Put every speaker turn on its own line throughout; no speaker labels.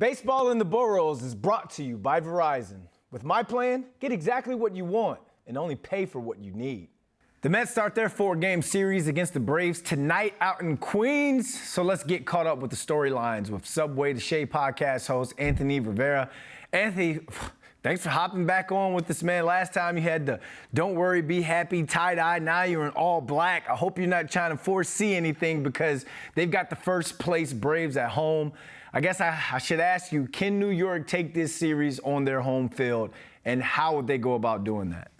Baseball in the Boroughs is brought to you by Verizon. With my plan, get exactly what you want and only pay for what you need. The Mets start their 4-game series against the Braves tonight out in Queens. So let's get caught up with the storylines with Subway to Shea podcast host Anthony Rivera. Anthony, thanks for hopping back on with this, man. Last time you had the don't worry, be happy tie-dye. Now you're in all black. I hope you're not trying to foresee anything because they've got the first place Braves at home. I guess I should ask you, can New York take this series on their home field, and how would they go about doing that?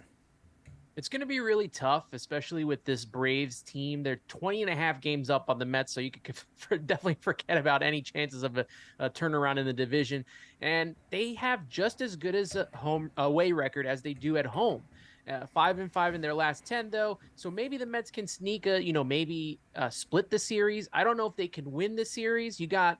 It's going to be really tough, especially with this Braves team. They're 20.5 games up on the Mets, so you could definitely forget about any chances of a turnaround in the division. And they have just as good as a home away record as they do at home. 5-5 in their last 10, though. So maybe the Mets can sneak split the series. I don't know if they can win the series. You got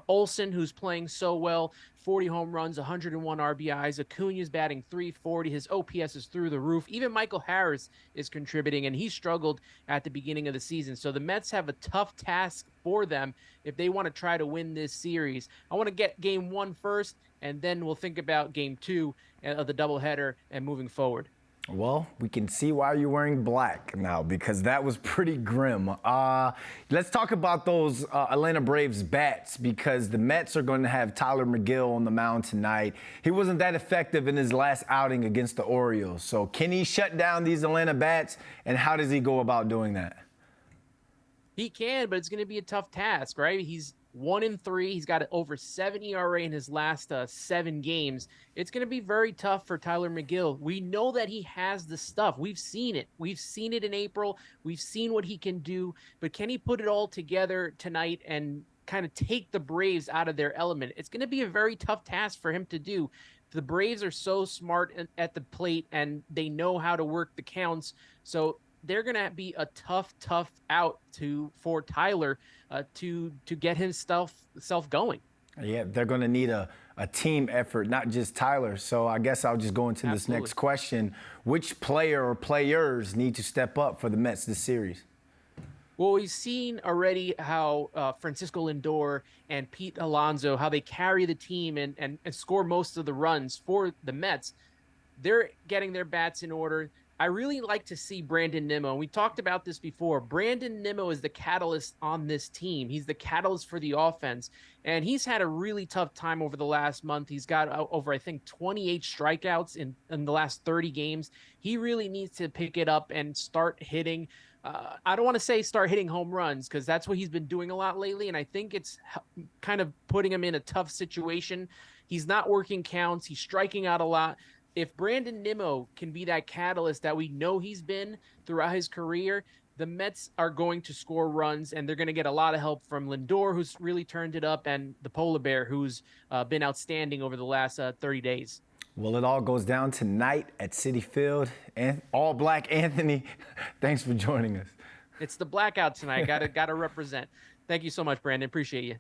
Olsen, who's playing so well, 40 home runs, 101 RBIs. Acuna's batting .340. His OPS is through the roof. Even Michael Harris is contributing, and he struggled at the beginning of the season. So the Mets have a tough task for them if they want to try to win this series. I want to get game 1 first, and then we'll think about game 2 of the doubleheader and moving forward.
Well, we can see why you're wearing black now, because that was pretty grim. Let's talk about those Atlanta Braves bats, because the Mets are going to have Tyler McGill on the mound tonight. He wasn't that effective in his last outing against the Orioles. So can he shut down these Atlanta bats, and how does he go about doing that?
He can, but it's going to be a tough task, right? He's 1-3. He's got over 7 ERA in his last 7 games. It's going to be very tough for Tyler McGill. We know that he has the stuff. We've seen it. We've seen it in April. We've seen what he can do. But can he put it all together tonight and kind of take the Braves out of their element? It's going to be a very tough task for him to do. The Braves are so smart at the plate, and they know how to work the counts. So they're going to be a tough out for Tyler to get himself going. Yeah,
they're going to need a team effort, not just Tyler. So I guess I'll just go into this next question. Which player or players need to step up for the Mets this series?
Well, we've seen already how Francisco Lindor and Pete Alonso, how they carry the team and score most of the runs for the Mets. They're getting their bats in order. I really like to see Brandon Nimmo. We talked about this before. Brandon Nimmo is the catalyst on this team. He's the catalyst for the offense, and he's had a really tough time over the last month. He's got over, I think, 28 strikeouts in the last 30 games. He really needs to pick it up and start hitting. I don't want to say start hitting home runs, because that's what he's been doing a lot lately, and I think it's kind of putting him in a tough situation. He's not working counts. He's striking out a lot. If Brandon Nimmo can be that catalyst that we know he's been throughout his career, the Mets are going to score runs, and they're going to get a lot of help from Lindor, who's really turned it up, and the Polar Bear, who's been outstanding over the last 30 days.
Well, it all goes down tonight at Citi Field. And all black Anthony, thanks for joining us.
It's the blackout tonight. Gotta represent. Thank you so much, Brandon. Appreciate you.